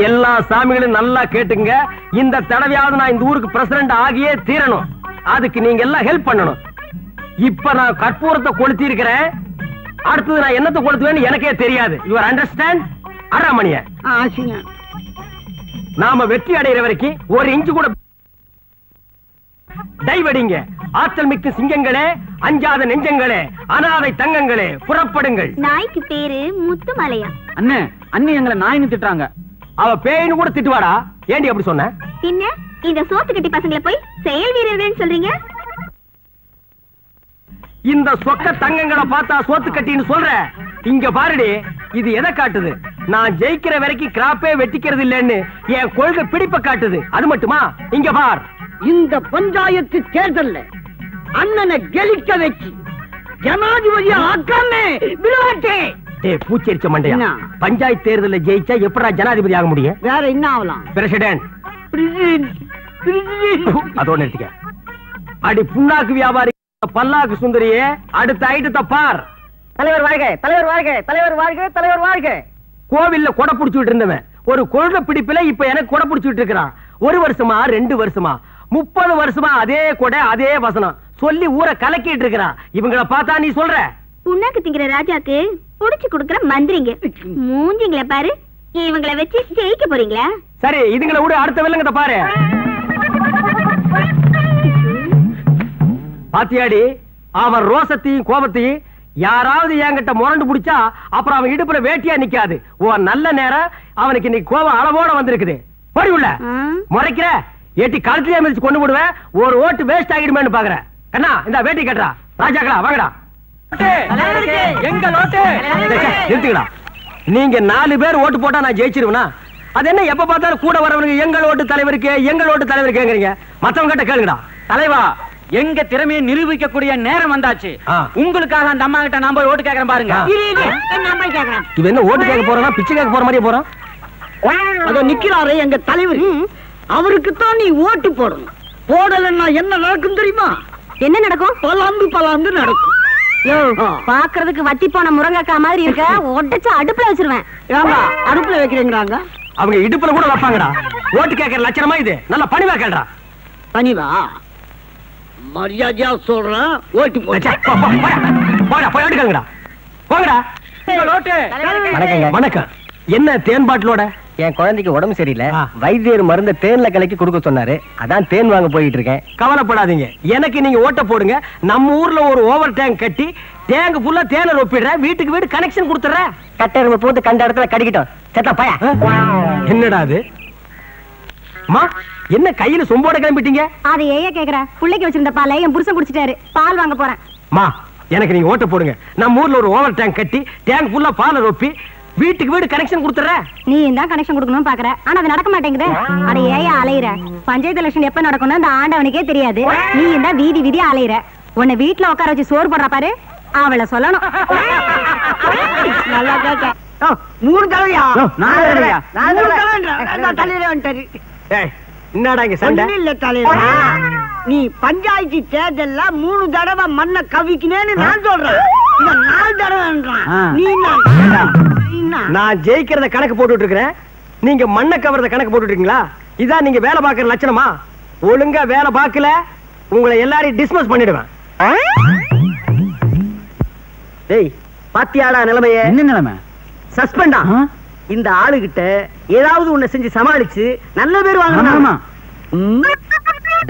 எல்லா சாமிகளும் நல்லா கேட்டுங்க. இந்த தடவையாவது நான் இந்த ஊருக்கு பிரசிடண்ட் ஆகியே தீரணும். அதுக்கு நீங்க எல்லாம் ஹெல்ப் பண்ணணும். இப்ப நான் கற்பூரத்தை கொளுத்தி இருக்கிறேன். அடுத்தது நான் என்னத்தை கொளுத்துவேன்னு எனக்கே தெரியாது. Your understand? அரைமணிய நாம வெற்றி அடைகிற வரைக்கும் ஒரு இன்ச்சு கூட டைவடிங்க. ஆற்றல் மிக்க சிங்கங்களே, அஞ்சாத நெஞ்சங்களே, அனாதை தங்கங்களே, புறப்படுங்கள். நாய்க்கு பேரு முத்துமலையா? அண்ணே, அண்ணி எங்களை நாயின்னு திட்டுறாங்க. அவ பேயின்னு கூட திட்டுவாடா. ஏண்டி அப்படி சொன்ன? பின்ன இந்த சோத்து கட்டி பசங்களை போய் செயல் வீரர்கள் சொல்றீங்க? இந்த சொக்க தங்கங்களை பார்த்தா சோத்து கட்டின்னு சொல்ற. இங்க பாருடி, இது எதை காட்டுது? நான் ஜெயிக்கிற வரைக்கும் கிராப்பே வெட்டிக்கிறது இல்லன்னு என் கொள்கை பிடிப்ப காட்டுது. அது மட்டுமா? இங்க பார், இந்த பஞ்சாயத்து தேர்தல்ல அண்ணனை கெலிக்க வச்சு ஜனாதிபதி ஆக்காமே விளையாட்டே. பூச்செரிச்ச மண்டையா, பஞ்சாயத்து தேர்தல ஜெயிச்சா எப்படா ஜனாதிபதி ஆக முடியும்? வேற என்ன ஆகலாம்? பிரசிடென்ட். அதோட நிறுத்திக்க. அடி புண்ணாக்கு வியாபாரி பல்லாக்கு சுந்தரியே, அடுத்த ஐட்டத்தை பார். தலைவர் வாழ்க, தலைவர் வாழ்க, தலைவர் வாழ்க, தலைவர் வாழ்க. கோவில்ல கொடை புடிச்சுட்டு இருந்தவன் ஒரு கொள்கை பிடிப்புல இப்ப எனக்கு கொடை புடிச்சுட்டு இருக்கிறான். 1 வருஷமா 2 வருஷமா 30 வருஷமா அதே கொடை அதே வசனம் சொல்லி ஊரை கலக்கிட்டு இருக்கிறான். இவங்களை பார்த்தா நீ சொல்ற? புண்ணாக்கு திங்கிற ராஜாக்கு புடிச்சு கொடுக்கிற மந்திரிங்க மூஞ்சிங்களை பாரு. இவங்களை வச்சு ஜெயிக்க போறீங்களா? சரி, இதுங்களை விட அடுத்த வில்லங்கத்தை பாரு. பாத்தியாடி, அவன் ரோசத்தையும் கோபத்தையும் யாராவது என்கிட்ட முரண்டு பிடிச்சா அப்புறம் அவன் இடுப்புல வேட்டியா நிக்காது. ஓ நல்ல நேரம் அவனுக்கு இன்னைக்கு கோபம் அளவோட வந்திருக்குது. போடி உள்ள முறைக்கிற ஏட்டி கழுத்திலே மிதிச்சு கொண்டு விடுவேன். ஒரு ஓட்டு வேஸ்ட் ஆகிடுமேன்னு பாக்குறேன். கண்ணா இந்த வேட்டி கட்டுறா. ராஜாக்களா வாங்கடா. எங்க ஓட்டு நிறுத்துக்கடா. நீங்க 4 பேர் ஓட்டு போட்டா நான் ஜெயிச்சிருவேனா? அது என்ன எப்ப பார்த்தாலும் கூட வரவனுக்கு எங்கள் ஓட்டு தலைவருக்கு எங்கள் ஓட்டு தலைவருக்குங்கிறீங்க? மத்தவங்க கிட்ட கேளுங்கடா. தலைவா, எங்க திறமையை நிரூபிக்கக்கூடிய நேரம் வந்தாச்சு. உங்களுக்காக அந்த அம்மா கிட்ட நான் போய் ஓட்டு கேட்கறேன் பாருங்க. இது என்ன ஓட்டு கேட்க போறா? பிச்சை கேட்க போற மாதிரியே போறான். அதோ நிக்கிறாரே எங்க தலைவர், அவருக்கு தான் நீ ஓட்டு போடணும். போடலன்னா என்ன நடக்கும் தெரியுமா? என்ன நடக்கும்? பலாந்து நடக்கும். பாக்குறதுக்கு வத்தி போன முருங்கக்கா மாதிரி இருக்க. ஒட்டச்சு அடுப்புல வச்சிருவேன். ஏங்க அடுப்புல வைக்கிறீங்களாங்க? அவங்க இடுப்புல கூட வைப்பாங்கடா. ஓட்டு கேட்கற லட்சணமா இது? நல்ல பணிவா கேள்றா. பணிவா? மரியாதையா சொல்றேன், ஓட்டு போடா. போய் ஓட்டு கேளுங்கடா. போங்கடா. வணக்கம். என்ன தேன் பாட்டிலோட? என் குழந்தைக்கு உடம்பு சரியில்லை. வைத்தியர் மருந்த தேன்ல கலக்கி கொடுக்க சொன்னாரு. அதான் தேன் வாங்க போயிட்டு இருக்கேன். கவலைப்படாதீங்க, எனக்கு நீங்க ஓட்ட போடுங்க. நம்ம ஊர்ல ஒரு ஓவர் டேங்க் கட்டி டேங்க் ஃபுல்லா தேனை ஒப்பிடுறேன். வீட்டுக்கு வீடு கனெக்ஷன் கொடுத்துறேன். கட்டெருமை போட்டு கண்ட இடத்துல கடிக்கிட்டோம். செத்தா பையா. என்னடா அது? அம்மா, என்ன கையில சொம்போட கிளம்பிட்டீங்க? அதை ஏயா கேக்குற? புள்ளைக்கு வச்சிருந்த பாலை என் புருஷன் குடிச்சிட்டாரு. பால் வாங்க போறேன். மா, எனக்கு நீங்க ஓட்ட போடுங்க. நம்ம ஊர்ல ஒரு ஓவர் டேங்க் கட்டி டேங்க் ஃபுல்லா பாலை ரொப்பி வீட்டுக்கு வீடு கனெக்ஷன் கொடுத்துறேன். நீ தான் கனெக்ஷன் கொடுக்கணும்னு பாக்குற, ஆனா அது நடக்க மாட்டேங்குது. அட ஏயா அலையிற? பஞ்சாயத்து எலெக்ஷன் எப்ப நடக்கணும் அந்த ஆண்டவனுக்கே தெரியாது. நீ தான் வீதி வீதியா அலையிற. உன்னை வீட்டுல உட்கார வச்சு சோறு போடுறா பாரு, அவளை சொல்லணும். நல்லா கேட்க. 3 தடவையா? 4 தடவையா? 4 தடவை தலையில வந்துட்டாரு. என்னடா இங்க சண்டை? இல்ல தலைவர், நீ பஞ்சாயத்து தேர்தல்ல 3 தடவை மண்ணை கவிக்கினேன்னு நான் சொல்றேன். 4 தடவைன்றான். நீ நான் ஜெயிக்கிறத கணக்கு போட்டுட்டு இருக்கிறேன். நீங்க மண்ணை கவர்றத கணக்கு போட்டுட்டு இருக்கீங்களா? இதான் நீங்க வேலை பார்க்கற லட்சணமா? ஒழுங்கா வேலை பார்க்கல உங்களை எல்லாரையும் டிஸ்மிஸ் பண்ணிடுவேன். டேய், பாத்தியாடா நிலைமைய? என்ன நிலைமை? சஸ்பெண்டா. இந்த ஆளுகிட்ட ஏதாவது ஒண்ணு செஞ்சு சமாளிச்சு நல்ல பேர் வாங்கணும்.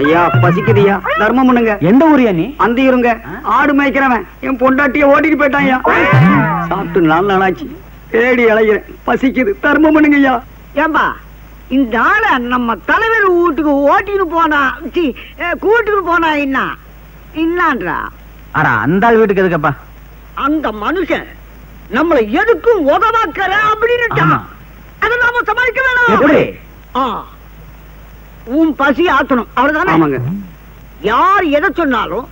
ஐயா பசிக்குதுயா, தர்மம் பண்ணுங்க. எந்த ஊரியா நீ? அந்த இருங்க, ஆடு மேய்க்கிறவன். என் பொண்டாட்டிய ஓட்டிட்டு போயிட்டான்யா. சாப்பிட்டு 4 நாளாச்சு, தேடி அலைகிறேன். பசிக்குது, தர்மம் பண்ணுங்க ஐயா. ஏம்பா, இந்த ஆள நம்ம தலைவர் வீட்டுக்கு ஓட்டிட்டு போனா கூட்டுக்கு போனா என்னன்றா? அட அந்த ஆள் வீட்டுக்கு எதுக்கப்பா? அந்த மனுஷன் நம்மளை எதுக்கும் உதவாக்கற அப்படின்னு அதை நாம சமாளிக்க வேணும். உன் பசி ஆத்தணும், அவ்வளவுதானே? யார் எதை சொன்னாலும்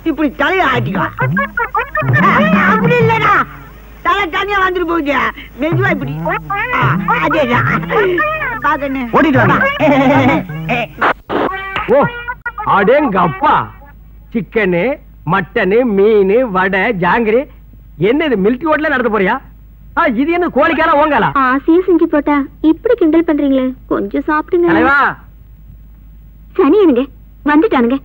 இப்படி தலையை ஆட்டிக்கலாம். அப்படி இல்லடா, தலை தனியா வந்துட்டு போகுது. மெதுவா இப்படி ஓ அடேங்க அப்பா. சிக்கனு, மட்டனு, மீன், வடை, ஜாங்கிரி. என்ன இது மில்கி ஹோட்டல்ல நடத்த போறியா? இது என்ன கோழிக்கால ஓங்காலா? ஆசையா செஞ்சு போட்டா இப்படி கிண்டல் பண்றீங்களே, கொஞ்சம் சாப்பிடுங்க. தலைவா சனி எனக்கு வந்துட்டானுங்க.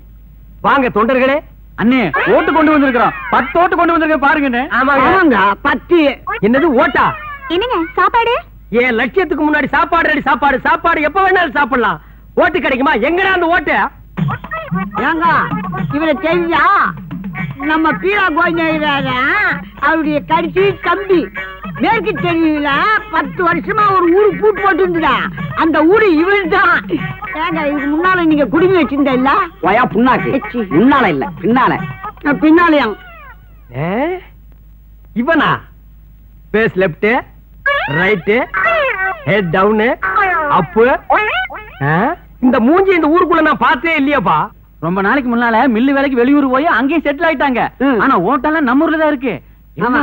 வாங்க தொண்டர்களே. அண்ணே ஓட்டு கொண்டு வந்திருக்கிறோம். 10 ஓட்டு கொண்டு வந்திருக்கேன் பாருங்க. ஆமாங்க 10. என்னது ஓட்டா? என்னங்க சாப்பாடு? ஏன் லட்சியத்துக்கு முன்னாடி சாப்பாடு ரெடி. சாப்பாடு எப்ப வேணாலும் சாப்பிடலாம். ஓட்டு கிடைக்குமா? எங்கடா அந்த ஓட்டு? ஏங்க இவரை தெரிஞ்சா நம்ம பீரா கோயில அவருடைய கடைசி தம்பி மேற்கு தெரியல 10 வருஷமா ஒரு ஊரு பூட்டு போட்டு இருந்துடா. அந்த ஊரு இவன் தான். ஏங்க இதுக்கு முன்னால நீங்க குடுமி வச்சிருந்த இல்ல? வயா புண்ணாக்கு. முன்னால இல்ல பின்னாலயா? இவனா? Face left right head down up. இந்த மூஞ்சி இந்த ஊருக்குள்ள நான் பார்த்தே இல்லையாப்பா. ரொம்ப நாளைக்கு முன்னால மில்லு வேலைக்கு வெளியூர் போய் அங்கேயே செட்டில் ஆயிட்டாங்க. ஆனா ஓட்டெல்லாம் நம்ம ஊர்ல தான் இருக்கு.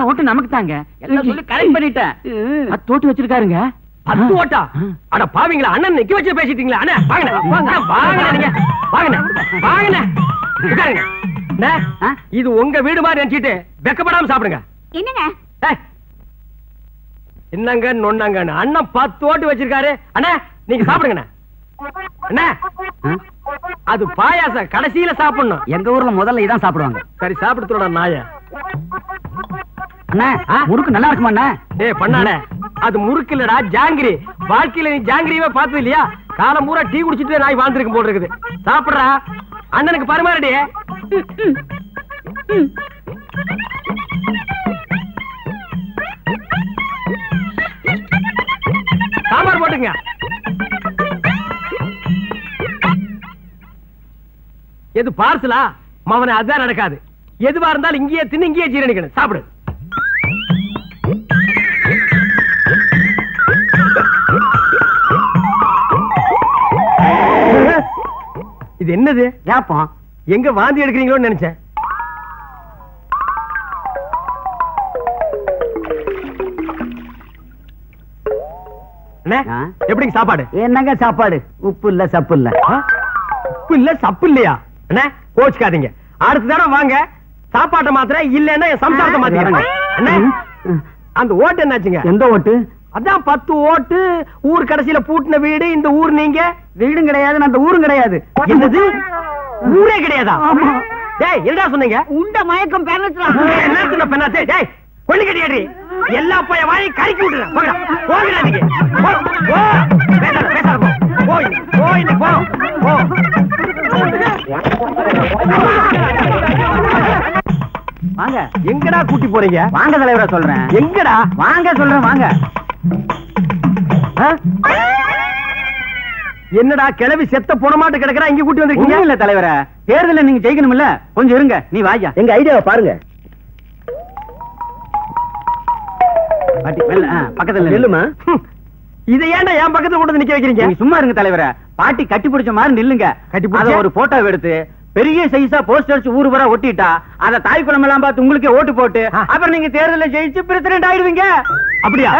ஓட்டு நமக்கு தாங்க எல்லாம் சொல்லி கரெக்ட் பண்ணிட்டேன். 10 ஓட்டு வச்சிருக்காருங்க. 10 ஓட்டா? அட பாவீங்களா, அண்ணன் நிக்க வச்சு பேசிட்டீங்களா? அண்ணா வாங்க. இது உங்க வீடு மாதிரி நினைச்சிட்டு வெக்கப்படாம சாப்பிடுங்க. என்னங்க என்னங்க நொன்னாங்க? அண்ணன் 10 ஓட்டு வச்சிருக்காரு. அண்ணா நீங்க சாப்பிடுங்க. அண்ணா அது பாயாசம் கடைசியில சாப்பிடணும். எங்க ஊர்ல முதல்ல இதான் சாப்பிடுவாங்க. சரி சாப்பிடுறோட நாய. அண்ணா முறுக்கு நல்லா இருக்குமா அண்ணா? டேய் பண்ணானே, அது முறுக்கு இல்லடா ஜாங்கிரி. வாழ்க்கையில நீ ஜாங்கிரியே பார்த்தது இல்லையா? காலம் பூரா டீ குடிச்சிட்டு நாய் வாழ்ந்துருக்கும் போல இருக்குது. சாப்பிடுறா, அண்ணனுக்கு பரிமாறடி. சாம்பார் போட்டுங்க. எது பார்சலா? மவனை அதான் நடக்காது. எதுவா இருந்தாலும் இங்கேயே தின்னு இங்கேயே ஜீரணிக்கணும். சாப்பிடு. இது என்னது? ஏப்பா எங்க வாந்தி எடுக்கிறீங்களோன்னு நினைச்சேன். எப்படிங்க சாப்பாடு? என்னங்க சாப்பாடு? உப்பு இல்ல சப்பு இல்ல. உப்பு இல்ல சப்பு இல்லையா? அண்ணா கோச்சுக்காதீங்க. அடுத்த தடவை வாங்க சாப்பாட்டை மாத்திர இல்லன்னா என் சம்சாரத்தை மாத்திக்கிறேன். அந்த ஓட்டு என்னாச்சுங்க? எந்த ஓட்டு? அதான் 10 ஓட்டு. ஊர் கடைசியில பூட்டின வீடு இந்த ஊர். நீங்க வீடும் கிடையாது, அந்த ஊரும் கிடையாது. என்னது? ஊரே கிடையாதா? டேய் என்னடா சொன்னீங்க? உண்ட மயக்கம் பெறலாம். என்ன சொன்ன பெண்ணாத்தே? டேய் கொள்ளி கட்டியாடி எல்லா போய வாயை கறிக்கி விட்டுறேன். போங்கடா நீங்க. போ பேசாத போ. போ. வாங்க. எங்கடா கூட்டி போறீங்க? வாங்க தலைவரா சொல்றேன். எங்கடா? வாங்க சொல்றேன் வாங்க. என்னடா கிளவி செத்த போனமாட்டு கிடக்குறா, இங்க கூட்டி வந்திருக்கீங்க? இல்ல தலைவரா, தேர்தல நீங்க ஜெயிக்கணும்ல, கொஞ்சம் இருங்க. நீ வாயா. எங்க ஐடியாவை பாருங்க. பக்கத்துல நில்லுமா. இதை ஏன்டா என் பக்கத்துல கொண்டு வந்து நிக்க வைக்கிறீங்க? சும்மா இருங்க தலைவரா. பாட்டி கட்டி பிடிச்ச மாதிரி நில்லுங்க. அத ஒரு போட்டோ எடுத்து பெரிய சைஸா போஸ்டர்ஸ் ஊரு வர ஒட்டிட்டா அத தாய் குளம் எல்லாம் பார்த்து உங்களுக்கு ஓட்டு போட்டு அப்புறம் நீங்க தேர்தலில் ஜெயிச்சு பிரசிடென்ட் ஆயிடுவீங்க. அப்படியா?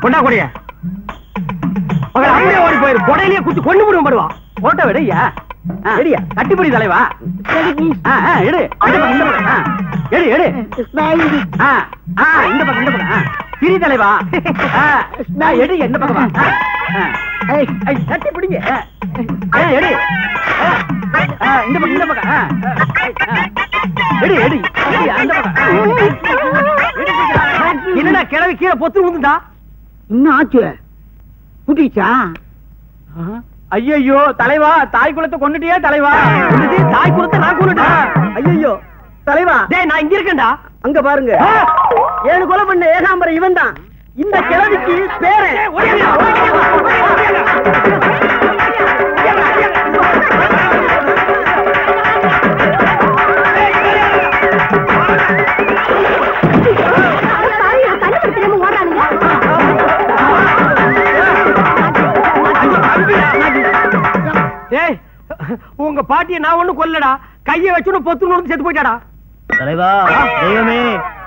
கொண்டா ஓடி போயிரு. கொடையிலேயே குத்தி கொண்டு முடியும் படுவா. போட்டோ விடையா? கட்டிப்பிடி தலைவா. எடு எடு எடு. இந்த பக்கம் சிரி தலைவா. எடு என்ன பக்கம்? கட்டி பிடிங்க. எடு இந்த பக்கம் இந்த பக்கம். எடு எடு அந்த பக்கம். என்னடா கிளவி கீழே பொத்து விழுந்துட்டா? இன்னும் ஆச்சு குட்டிச்சா? ஐயோ தலைவா, தாய் குலத்தை கொண்டுட்டியா தலைவா? தாய் குலத்தை நான் கொண்டுட்டேன். ஐயோ தலைவா. டேய் நான் இங்க இருக்கேன்டா. அங்க பாருங்க. 7 கொலை பண்ண ஏகாம்பரம் இவன் தான். இந்த கிழவிக்கு பேரன். உங்க பாட்டிய நான் ஒண்ணு கொல்லடா. கைய வச்சு பொத்து செத்து போயிட்டாடா. தலைவா தெய்வமே,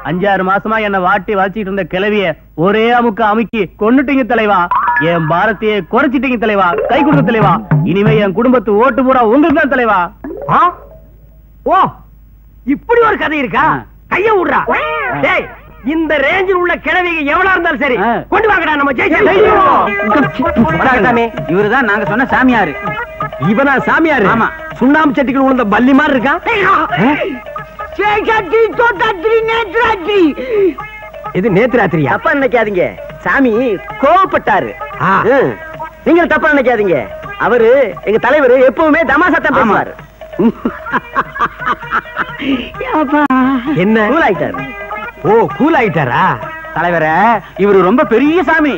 5-6 மாசமா என்ன வாட்டி வளர்ச்சிட்டு இருந்த கிளவிய ஒரே அமுக்க அமுக்கி கொன்னுட்டீங்க தலைவா. என் பாரத்தையே குறைச்சிட்டீங்க தலைவா. கை கொடுங்க தலைவா. இனிமே என் குடும்பத்து ஓட்டு பூரா உங்களுக்கு தான் தலைவா. ஓ இப்படி ஒரு கதை இருக்கா? கைய விடுறா. டேய் இந்த ரேஞ்சில் உள்ள கிழவிங்க எவ்வளவு இருந்தாலும் சரி கொண்டு வாங்கடா, நம்ம ஜெயிச்சோம். இவருதான் நாங்க சொன்ன சாமியாரு. இவனா சாமியாரு? ஆமா. சுண்ணாம்பு சட்டிகள் உள்ள பல்லி மாதிரி இருக்கான். இது நேத்து ராத்திரியா? தப்பா நினைக்காதீங்க, சாமி கோவப்பட்டாரு. நீங்க தப்பா நினைக்காதீங்க, அவரு எங்க தலைவர் எப்பவுமே தமாசத்தான் பேசுவாரு. என்ன கூல் ஆயிட்டாரு? ஓ கூல் ஆயிட்டாரா? தலைவர இவரு ரொம்ப பெரிய சாமி.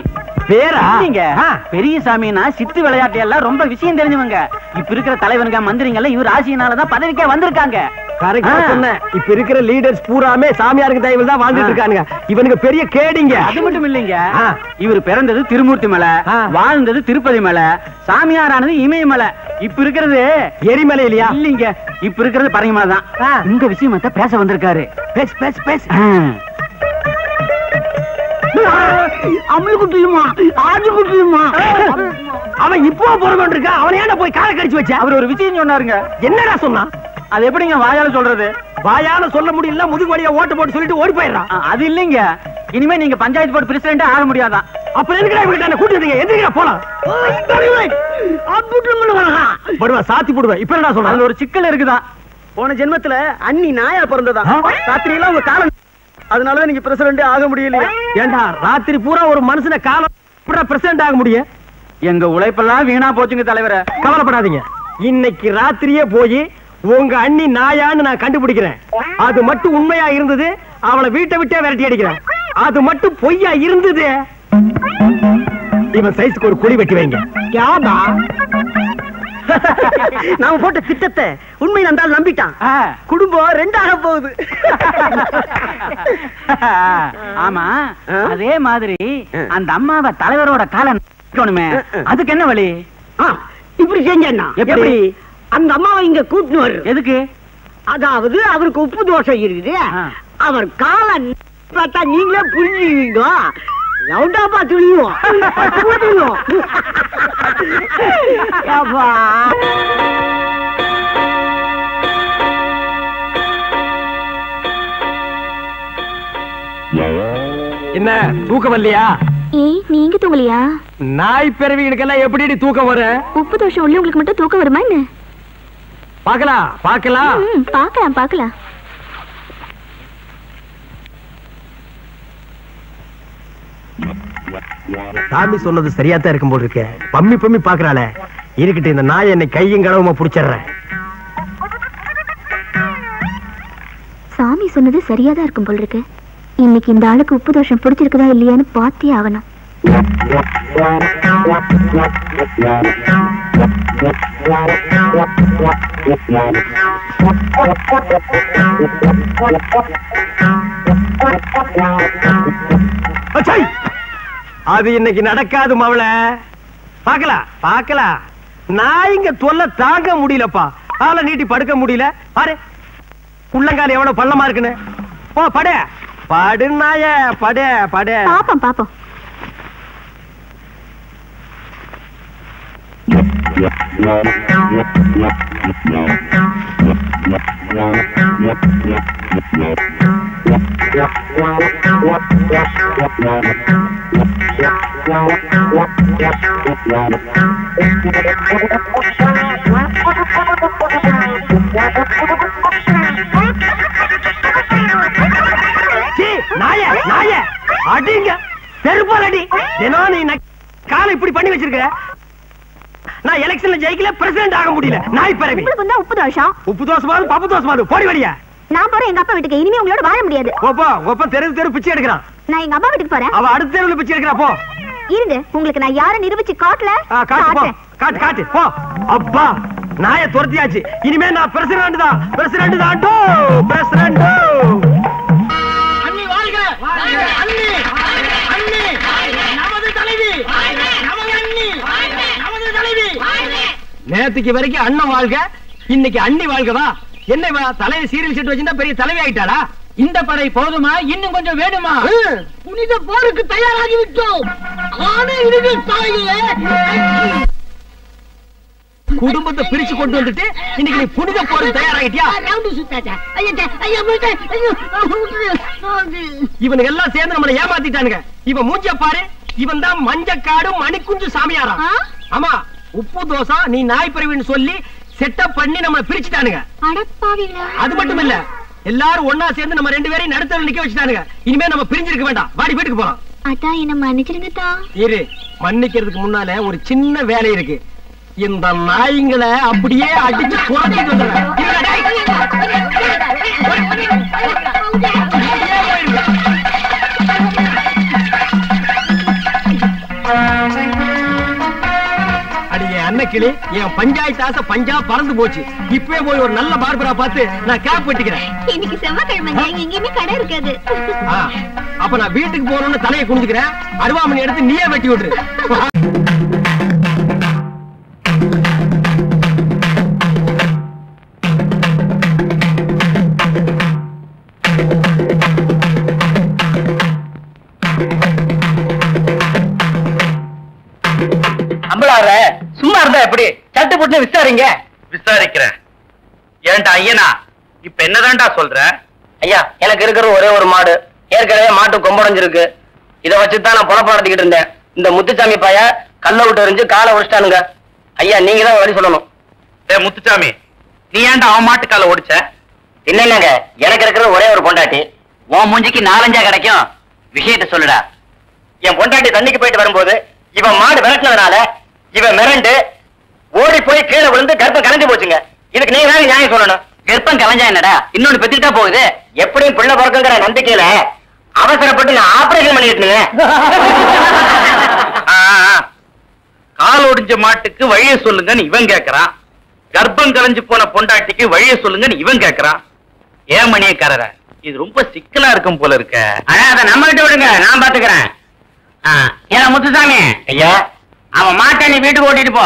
பேரா? பெரிய சாமினா சித்து விளையாட்டு எல்லாம் ரொம்ப விஷயம் தெரிஞ்சவங்க. இப்ப இருக்கிற தலைவனுங்க மந்திரிங்க இவர் ஆசியினாலதான் பதவிக்கே வந்திருக்காங்க. இப்ப இருக்கிற லீடர்ஸ் பூராமே சாமியாருக்கு தயவில் தான் வாழ்ந்துட்டு இருக்காங்க. இவனுக்கு பெரிய கேடிங்க. அது மட்டும் இல்லைங்க, இவர் பிறந்தது திருமூர்த்தி மலை, வாழ்ந்தது திருப்பதி மலை, சாமியாரானது இமயமலை. இப்ப இருக்கிறது எரிமலை இல்லையா? இல்லீங்க, இப்ப இருக்கிறது பரங்கிமலை தான். இந்த விஷயத்த பேச வந்திருக்காரு. பேசு பேசு பேசு. அவன் இப்போ பொறுமை இருக்கா? அவன் ஏன்டா போய் காலை கடிச்சு வச்ச? அவர் ஒரு விஷயம் சொன்னாருங்க. என்னடா சொன்னா? அது எப்படிங்க வாயால சொல்றது? வாயால சொல்ல முடியல, முதுகு வழியா ஓட்டு போட்டு சொல்லிட்டு ஓடி போயிடுறான். அது இல்லைங்க, இனிமே நீங்க பஞ்சாயத்து போர்டு பிரசிடென்ட் ஆக முடியாதான். அப்புறம் எதுக்குடா இவங்க கூட்டிட்டீங்க? எதுக்குடா போலாம்? படுவா சாத்தி போடுவேன். இப்ப என்ன சொல்ற? அதுல ஒரு சிக்கல் இருக்குதான். போன ஜென்மத்துல அண்ணி நாயா பிறந்ததா? ராத்திரி எல்லாம் உங்க காலம், அதனாலதான் நீங்க பிரசிடென்ட் ஆக முடியலையா? ஏண்டா ராத்திரி பூரா ஒரு மனுஷனை காலம் பிரசிடென்ட் ஆக முடியும்? எங்க உழைப்பெல்லாம் வீணா போச்சுங்க தலைவரை. கவலைப்படாதீங்க, இன்னைக்கு ராத்திரியே போய் உங்க அண்ணி நாயான்னு நான் கண்டுபிடிக்கிறேன். அது மட்டும் உண்மையா இருந்தது, அவளை வீட்டை விட்டே விரட்டி அடிக்கிறேன். அது மட்டும் பொய்யா இருந்தது, இவன் சைஸ்க்கு ஒரு குழி வெட்டி வைங்க. நாம போட்ட திட்டத்தை உண்மை நன்றால் நம்பிட்டான். குடும்பம் ரெண்டாக போகுது. ஆமா, அதே மாதிரி அந்த அம்மாவை தலைவரோட காலம் அதுக்கு என்ன வழி? இப்படி செஞ்சா எப்படி? அந்த அம்மாவை இங்க கூட்டினு வர்ற எதுக்கு? அதாவது அவருக்கு உப்பு தோஷம் இருக்குது. அவர் காலம் பார்த்தா நீங்களே புரிஞ்சுவீங்க. லவுண்டாப்பா துணியும் என்ன தூக்கம் வரலையா? ஏய் நீங்க தூங்கலையா? நாய் பிறவிகளுக்கெல்லாம் எப்படி தூக்கம் வரும்? உப்பு தோஷம் உள்ள உங்களுக்கு மட்டும் தூக்கம் வருமா என்ன? பாக்கலாம் பாக்கலாம் பாக்கலாம் பாக்கலாம். சாமி சொன்னது சரியாத்தான் இருக்கும் போல் இருக்க. பம்மி பம்மி பாக்குறாளே, இருக்கட்டும், இந்த நாய் என்னை கையும் கடவுமா புடிச்சிடுறேன். சாமி சொன்னது சரியாதான் இருக்கும் போல் இருக்கு. இன்னைக்கு இந்த ஆளுக்கு உப்பு தோஷம் பிடிச்சிருக்குதா இல்லையான்னு பார்த்தே ஆகணும். அது இன்னைக்கு நடக்காது மவள. பாக்கலாம் பாக்கலாம். நான் இங்க தொல்லை தாங்க முடியலப்பா. ஆளை நீட்டி படுக்க முடியல. பாரு உள்ளங்கால எவ்வளவு பள்ளமா இருக்குன்னு. போ பட படு நாய பட பட. பாப்போம் பாப்போம். நாய நாய அடிங்க, செருப்பால் அடி. தினம் நீ காலை இப்படி பண்ணி வச்சிருக்க. நான் எலெக்ஷன்ல ஜெயிக்கல, பிரசிடென்ட் ஆக முடியல. நாய் பிறவி. உப்பு தோஷம். உப்பு தோசமாவது பப்பு தோசமாவது போடி வழியா. நான் போறேன் எங்க அப்பா வீட்டுக்கு. இனிமே உங்களோட வாழ முடியாது. போப்பா ஒப்ப தெரு பிச்சை எடுக்கிறான். நான் எங்க அம்மா வீட்டுக்கு போறேன். அவ அடுத்த தெருவுல பிச்சை எடுக்கிறா. போ இருங்க, உங்களுக்கு நான் யாரை நிரூபிச்சு காட்டல. காட்டு காட்டு போ. அப்பா நாய துரத்தியாச்சு. இனிமே நான் பிரசிடென்ட் தான். பிரசிடென்ட் தான். பிரசிடென்ட். அண்ணி வாழ்க. அண்ணி அண்ணி நமது தலைவி. நமது அண்ணி நமது தலைவி. நேத்துக்கு வரைக்கும் அண்ணன் வாழ்க, இன்னைக்கு அண்ணி வாழ்கவா? என்னவா தலையை சீரியல் செட்டு வச்சிருந்தா பெரிய தலைவி ஆயிட்டாளா? இந்த படை போதுமா? இன்னும் கொஞ்சம் வேணுமா? புனித போருக்கு தயாராகி விட்டோம். ஆனா இறுதி தாயிலே குடும்பத்தை பிரிச்சு கொண்டு வந்துட்டு இன்னைக்கு நீ புனித போறது தயாராகிட்டியா? இவனுக்கு எல்லாம் சேர்ந்து நம்மளை ஏமாத்திட்டானுங்க. இவன் மூஞ்ச பாரு, இவன் தான் மஞ்சக்காடு மணிக்குஞ்சு சாமியாரா. ஆமா, உப்பு தோசை நீ நாய் பிறவின்னு சொல்லி செட்டப் பண்ணி நம்மளை பிரிச்சுட்டானுங்க. அது மட்டும் இல்ல, எல்லாரும் ஒன்னா சேர்ந்து நம்ம 2 பேரையும் நடுத்தர நிக்க வச்சுட்டானுங்க. இனிமே நம்ம பிரிஞ்சிருக்க வேண்டாம், வாடி வீட்டுக்கு போலாம். அதான் என்ன மன்னிச்சிருங்கதா. இரு, மன்னிக்கிறதுக்கு முன்னால ஒரு சின்ன வேலை இருக்கு. இந்த நாய்ங்களை அப்படியே அடிச்சு குறைச்சிட்டு வந்துடுறேன். அடியே அன்னக்கிளி, என் பஞ்சாயத்து ஆசை பஞ்சா பறந்து போச்சு. இப்பவே போய் ஒரு நல்ல பார்பரா பார்த்து நான் கேப் வெட்டிக்கிறேன். இன்னைக்கு செவ்வாய்க்கிழமை எங்கேயுமே கடை இருக்காது. அப்ப நான் வீட்டுக்கு போறோம்னு தலையை குனிஞ்சுக்கிறேன். அருவாமணி எடுத்து நீயே வெட்டி விட்டுரு. அம்பளார சும்மா இருந்தா எப்படி? சட்டு போட்டு விசாரிங்க. விசாரிக்கிறேன். ஏன்டா ஐயனா, இப்ப என்னதான்டா சொல்ற? ஐயா, எனக்கு இருக்கிற ஒரே ஒரு மாடு, ஏற்கனவே மாட்டு கொம்படைஞ்சிருக்கு. இதை வச்சுதான் நான் பொழப்பு நடத்திக்கிட்டு இருந்தேன். இந்த முத்துசாமி பைய கல்ல விட்டு எறிஞ்சு காலை உடைச்சிட்டானுங்க. ஐயா, நீங்க தான் வழி சொல்லணும். முத்துசாமி, நீ ஏன்டா அவன் மாட்டு காலை ஓடிச்ச? இல்லைங்க, எனக்கு இருக்கிற ஒரே ஒரு பொண்டாட்டி. உன் மூஞ்சிக்கு 4-5 கிடைக்கும். விஷயத்த சொல்லுடா. என் பொண்டாட்டி தண்ணிக்கு போயிட்டு வரும்போது இவன் மாடு விரட்டினதுனால இவன் மிரண்டு ஓடி போய் கீழே விழுந்து கர்ப்பம் கலைஞ்சு போச்சுங்க. இதுக்கு நீங்க தான் நியாயம் சொல்லணும். கர்ப்பம் கலைஞ்சா என்னடா, இன்னொன்னு பெத்துக்கிட்டா போகுது. எப்படியும் பிள்ளை பிறக்குங்கிற நம்பிக்கையில அவசரப்பட்டு நான் ஆபரேஷன் பண்ணிட்டு கால் ஒடிஞ்ச மாட்டுக்கு வழிய சொல்லுங்கன்னு இவன் கேக்குறான். கர்ப்பம் கலைஞ்சு போன பொண்டாட்டிக்கு வழிய சொல்லுங்கன்னு இவன் கேக்குறான். ஏன் மணியக்காரர, இது ரொம்ப சிக்கலா இருக்கும் போல இருக்க. அதை நம்ம கிட்ட விடுங்க, நான் பாத்துக்கிறேன். ஏன்னா முத்துசாமி ஐயா, அவன் மாட்டை நீ வீட்டுக்கு ஓட்டிட்டு போ.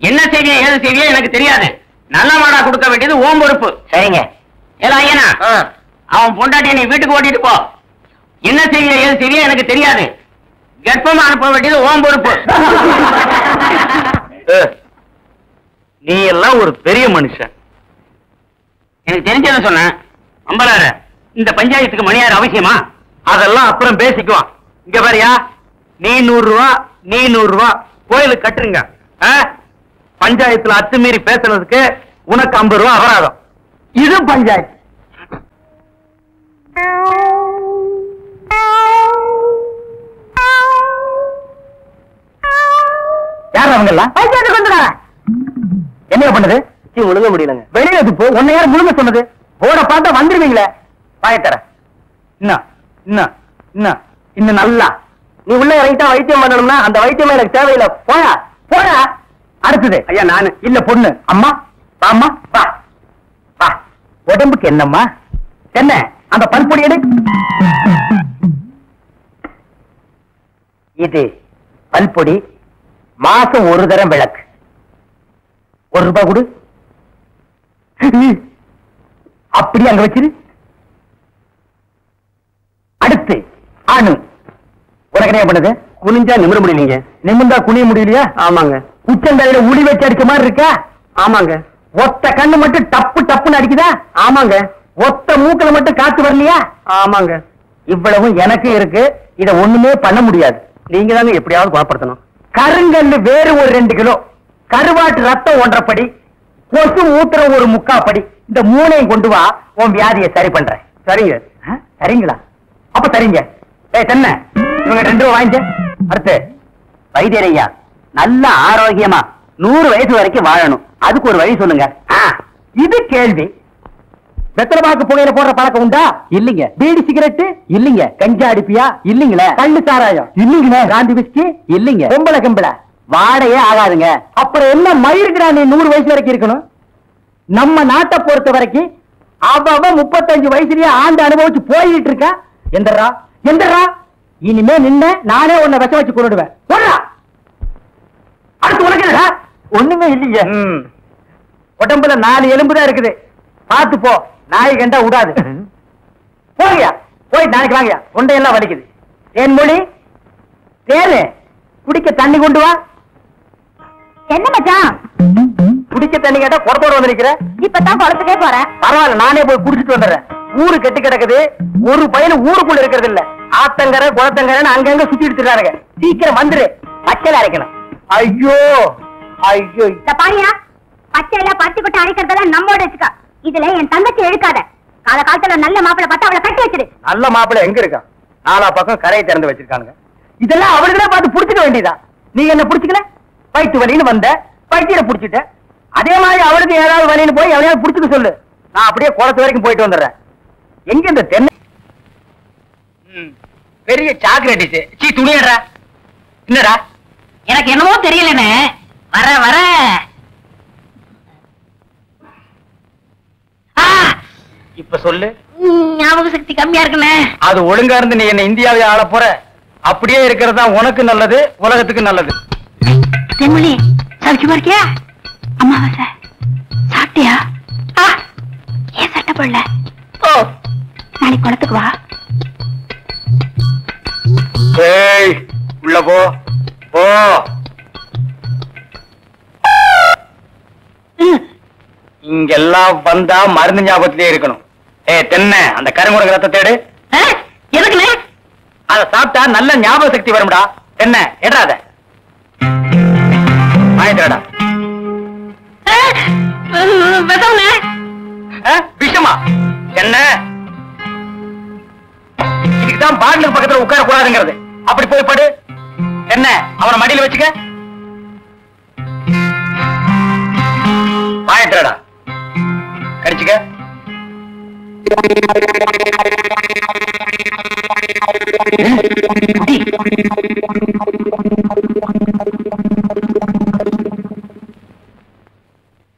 என்ன செய்வியோ ஏது செய்வியோ எனக்கு தெரியாது. நல்ல மாடா கொடுக்க வேண்டியது ஓம் பொறுப்பு. சரிங்க. ஏதா ஐயனா, அவன் பொண்டாட்டியை நீ வீட்டுக்கு ஓட்டிட்டு போ. என்ன செய்வியோ ஏது செய்வியோ எனக்கு தெரியாது. கர்ப்பமா அனுப்ப வேண்டியது ஓம் பொறுப்பு. நீ எல்லாம் ஒரு பெரிய மனுஷன். எனக்கு தெரிஞ்சதை சொன்னேன். அம்பலார, இந்த பஞ்சாயத்துக்கு மணியார் அவசியமா? அதெல்லாம் அப்புறம் பேசிக்குவான். இங்க பாரியா, நீ 100 ரூபா, நீ 100 ரூபா கோயிலுக்கு கட்டுருங்க. பஞ்சாயத்துல அத்துமீறி பேசுறதுக்கு உனக்கு 50 ரூபா அபராதம். இது பஞ்சாயத்து. யார் அவங்க எல்லாம்? பஞ்சாயத்துக்கு வந்துடுறாங்க. என்ன பண்ணுது? முழுங்க முடியலங்க. வெளியில போ. உன்னை யார் முழுங்க சொன்னது? போட பார்த்தா வந்துருவீங்களே. பாயத்தர இன்னும் இன்னும் இன்னும் இன்னும் நல்லா நீ உள்ள இறங்கிட்டா வைத்தியம் பண்ணணும்னா அந்த வைத்தியம் எனக்கு தேவையில்லை. போயா போயா. அடுத்தது ஐயா நானு இல்ல பொண்ணு. அம்மா வாம்மா வா வா. உடம்புக்கு என்னம்மா என்ன? அந்த பல்பொடி எடு. இது பல்பொடி. மாசம் ஒரு தரம் விளக்கு. 1 ரூபாய் கொடு. அப்படி அங்க வச்சிரு. அடுத்து ஆணு. உனக்கு என்ன பண்ணுது? குனிஞ்சா நிமிர முடியலீங்க. நிமிர்ந்தா குனிய முடியலையா? ஆமாங்க. உச்சந்தலையில உளி வச்சு அடிச்ச மாதிரி இருக்கா? ஆமாங்க. ஒத்த கண்ணு மட்டும் டப்பு டப்புன்னு அடிக்குதா? ஆமாங்க. ஒத்த மூக்கல மட்டும் காத்து வரலையா? ஆமாங்க. இவ்வளவு எனக்கு இருக்கு. இத ஒண்ணுமே பண்ண முடியாது. நீங்க தாங்க எப்படியாவது குணப்படுத்தணும். கருங்கல்லு வேறு ஒரு 2 கிலோ, கருவாட்டு ரத்தம் 1.5 படி, கொசு மூத்திரம் ஒரு 3/4 படி. இந்த 3ஐயும் கொண்டு வா, உன் வியாதியை சரி பண்றேன். சரிங்க. சரிங்களா? அப்ப சரிங்க. தென்ன இவங்க 2 ரூபா வாங்கிக்க. அடுத்து வைத்தியர் ஐயா, நல்ல ஆரோக்கியமா 100 வயசு வரைக்கும் வாழணும். அதுக்கு ஒரு வழி சொல்லுங்க. இது கேள்வி. வெத்தலை பாக்கு புகையில போடுற பழக்கம் உண்டா? இல்லீங்க. பீடி சிகரெட்? இல்லீங்க. கஞ்சா அடிப்பியா? இல்லீங்களே. கள்ளு சாராயம்? இல்லீங்களே. காந்தி விஸ்கி? இல்லீங்க. பொம்பளை கம்பளை வாடையே ஆகாதுங்க. அப்புறம் என்ன மயிருக்குறா நீ 100 வயசு வரைக்கும் இருக்கணும்? நம்ம நாட்டை பொறுத்த வரைக்கும் அவ 35 வயசுலயே ஆண்டு அனுபவிச்சு போயிட்டு இருக்கா. எந்தரா எந்தரா, இனிமே நின்ன நானே உன்னை விஷம் வச்சு கொண்டுடுவேன். அடுத்து உனக்கு என்னடா? ஒண்ணுமே இல்லைங்க. உடம்புல 4 எலும்பு தான் இருக்குது. பார்த்து போ, நாய் கண்டா விடாது. போங்கயா, போய் நாளைக்கு வாங்கயா. தொண்டையெல்லாம் வலிக்குது. தேன் மொழி, தேனு குடிக்க தண்ணி கொண்டு வா. என்ன மச்சான்? தண்ணி கேட்டா குடத்தோட வந்து நிக்கிற. இப்பதான் குளத்துக்கே போறேன். பரவாயில்ல, நானே போய் குடிச்சிட்டு வந்துடுறேன். ஊரு கெட்டு கிடக்குது, ஒரு பையன் ஊருக்குள்ள இருக்கிறது இல்ல. ஆத்தங்கரை குளத்தங்கரைன்னு அங்கங்க சுத்தி எடுத்துறாருங்க. சீக்கிரம் வந்துரு, பச்சையில அரைக்கணும். ஐயோ ஐயோ, பாரியா, பச்சையில பருத்தி கொட்டை அரைக்கிறதெல்லாம் நம்மோட வச்சுக்கா. இதுல என் தங்கச்சி எழுக்காத. கால காலத்துல நல்ல மாப்பிளை பார்த்தா அவளை கட்டி வச்சிரு. நல்ல மாப்பிள்ளை எங்க இருக்கா? நாலா பக்கம் கரையை திறந்து வச்சிருக்கானுங்க. இதெல்லாம் அவளுக்குதான் பார்த்து புடிச்சுக்க வேண்டியதா. நீ என்ன புடிச்சுக்கல? வயிற்று வலின்னு வந்த, வயிற்ற புடிச்சிட்ட. அதே மாதிரி அவளுக்கு ஏதாவது வலின்னு போய் அவனையாவது புடிச்சுக்க சொல்லு. நான் அப்படியே குளத்து வரைக்கும் போயிட்டு வந்துடுறேன். எங்க இந்த தென்னை பெரிய சாக்லேட் சீ துணியடா. என்னடா? எனக்கு என்னமோ தெரியலன்னு வர வர இப்ப சொல்லு. ஞாபக சக்தி கம்மியா இருக்குண்ணே. அது ஒழுங்கா இருந்து நீ என்ன இந்தியாவை ஆள போற. அப்படியே இருக்கிறதா உனக்கு நல்லது, உலகத்துக்கு நல்லது. தென்மொழி சௌக்கியமா இருக்கியா? அம்மாவாசை சாப்பிட்டியா? ஏன் சட்டை போடல? ஓ, நாளைக்கு குளத்துக்கு வா. ஏய், உள்ள போ போ. இங்கெல்லாம் வந்தா மருந்து ஞாபகத்திலே இருக்கணும். தென்னை அந்த கருங்குரங்கு ரத்த தேடு. எதுக்குண்ணே? அத சாப்பிட்டா நல்ல ஞாபக சக்தி வரும்டா. என்ன எடாத வாங்கிட்டா. விஷமா என்ன? இதுக்குதான் பாட்லுக்கு பக்கத்துல உட்கார கூடாதுங்கிறது. அப்படி போய் படு. என்ன அவனை மடியில வச்சுக்க. வாங்கிட்டா கடிச்சுக்க.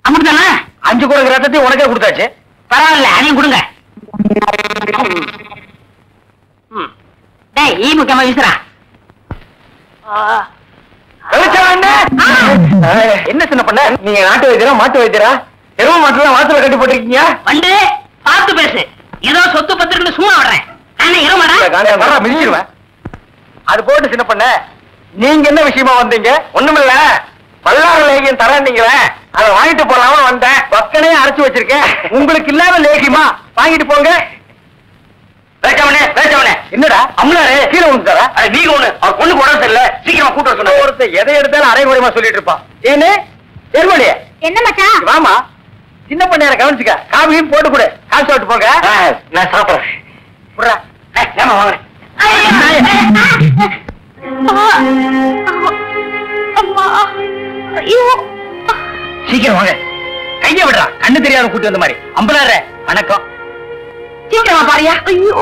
அம்மாதானே 5 குரங்கு ரத்தத்தையும் உனக்கே கொடுத்தாச்சு. பரவாயில்ல, அதையும் கொடுங்க. டேய், ஈ முக்கியமா வீசுறா. என்ன சின்ன பண்ண? நீங்க நாட்டு வைத்தியரா மாட்டு வைத்தியரா? எருவ மாட்டுலாம் வாசல கட்டி போட்டிருக்கீங்க. வந்து பார்த்து பேசு. ஏதோ சொத்து பத்திரிக்கை சும்மா விடுறேன். மிதிச்சிருவேன். அது போட்டு சின்ன பண்ண, நீங்க என்ன விஷயமா வந்தீங்க? ஒண்ணுமில்ல, பல்லாறு லேகியம் தரீங்களே, அதை வாங்கிட்டு போலாம்னு வந்தேன். பக்கனே அரைச்சு வச்சிருக்கேன். உங்களுக்கு இல்லாத லேகியமா? வாங்கிட்டு போங்க. என்னடா அம்லாரு கீழே விழுந்துட்டாரா? நீங்க ஒண்ணு அவர் பொண்ணு உடம்பு சரியில்லை, சீக்கிரமா கூட்ட சொன்ன. ஒருத்தர் எதை எடுத்தாலும் அரைகுறையமா சொல்லிட்டு இருப்பான். ஏன்னு தெருமொழி என்ன மச்சான்? வாமா, சின்ன பண்ணையார கவனிச்சுக்க. காபியும் போட்டு கொடு. காசு சாப்பிட்டு போங்க. நான் சாப்பிடுறேன். வாங்க. சீக்கிரம் வாங்க. கைய விடுறா, கண்ணு தெரியாத கூட்டி வந்த மாதிரி. அம்பலார வணக்கம். சீக்கிரமா பாரியா. ஐயோ,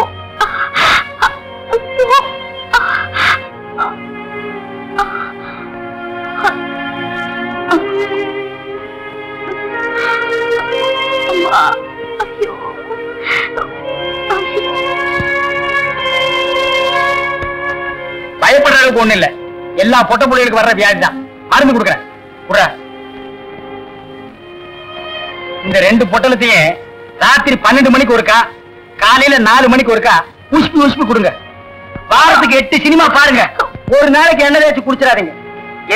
பயப்படுற அளவுக்கு ஒண்ணு இல்ல. எல்லா பொட்ட புள்ளைகளுக்கு வர்ற வியாதி தான். மருந்து கொடுக்குறேன். இந்த 2 பொட்டலத்தையும் ராத்திரி 12 மணிக்கு ஒருக்கா, காலையில 4 மணிக்கு ஒருக்கா உஷ்பி உஷ்பி கொடுங்க. வாரத்துக்கு 8 சினிமா பாருங்க. ஒரு நாளைக்கு எண்ணெய் தேய்ச்சி குடிச்சிடாதீங்க.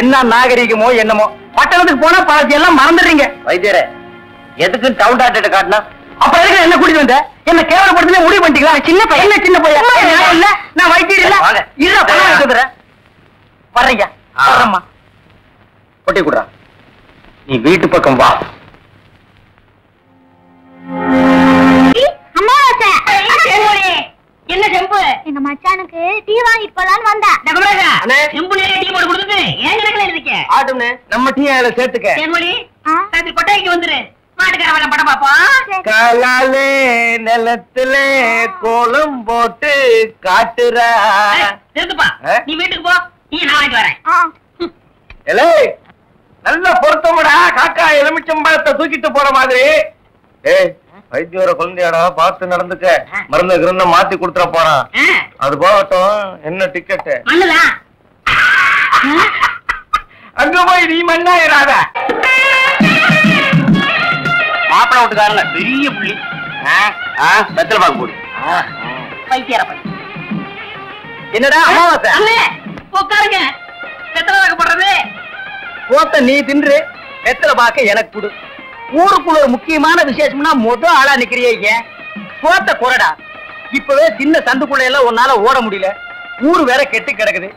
என்ன நாகரிகமோ என்னமோ. பட்டணத்துக்கு போனா பாதி எல்லாம் மறந்துடுறீங்க. வைத்தியரே, எதுக்கு டவுன் டாக்டர் காட்டினா? அப்ப எதுக்கு என்ன கூட்டிட்டு வந்த? என்ன கேவலப்படுத்தி முடிவு பண்ணிட்டீங்களா? சின்ன பையன், சின்ன பையன் இல்ல, நான் வைத்தியர் இல்ல. வர்றீங்க வரம்மா. கொட்டி குடுறா. நீ வீட்டு பக்கம் வா. என்ன செம்பு? எங்க மச்சானுக்கு டீ வாங்கிட்டு போலான்னு வந்தேன். செம்பு நிறைய டீ போட்டு கொடுத்துட்டு ஏன் கணக்குல இருக்கே? ஆட்டும்னே, நம்ம டீ அதுல சேர்த்துக்க. தேன்மொழி, ராத்திரி கொட்டாய்க்கு வந்துரு. மாட்டுக்காரன் படம் பாப்போம். காலாலே நிலத்துல கோலம் போட்டு காட்டுற. திருத்துப்பா, நீ வீட்டுக்கு போ. நீ நான் வாங்கிட்டு வரேன். நல்ல பொருத்தமுடா. காக்கா எலுமிச்சம்பழத்தை தூக்கிட்டு போற மாதிரி. வைத்தியோர குழந்தையாடா, பார்த்து நடந்துக்க. மருந்து கிருந்த மாத்தி கொடுத்துட போறான். அது போகட்டும். என்ன டிக்கெட்? மண்ணுதான். அங்க போய் நீ மண்ணாயிராத. மாப்பிள விட்டுக்காரல பெரிய புள்ளி. வெத்தலை பாக்கு போடு. வைத்தியர பை. என்னடா அமாவாசை? உட்காருங்க. வெத்தலை பாக்கு போடுறது. போத்த நீ தின்று, வெத்தலை பாக்க எனக்கு கொடு. ஊருக்குள்ள ஒரு முக்கியமான விசேஷம்னா முதல் ஆளா நிக்கிறியே சோத்த குறடா. இப்பவே சின்ன சந்துக்குள்ள எல்லாம் உன்னால ஓட முடியல. ஊரு வேற கெட்டு கிடக்குது.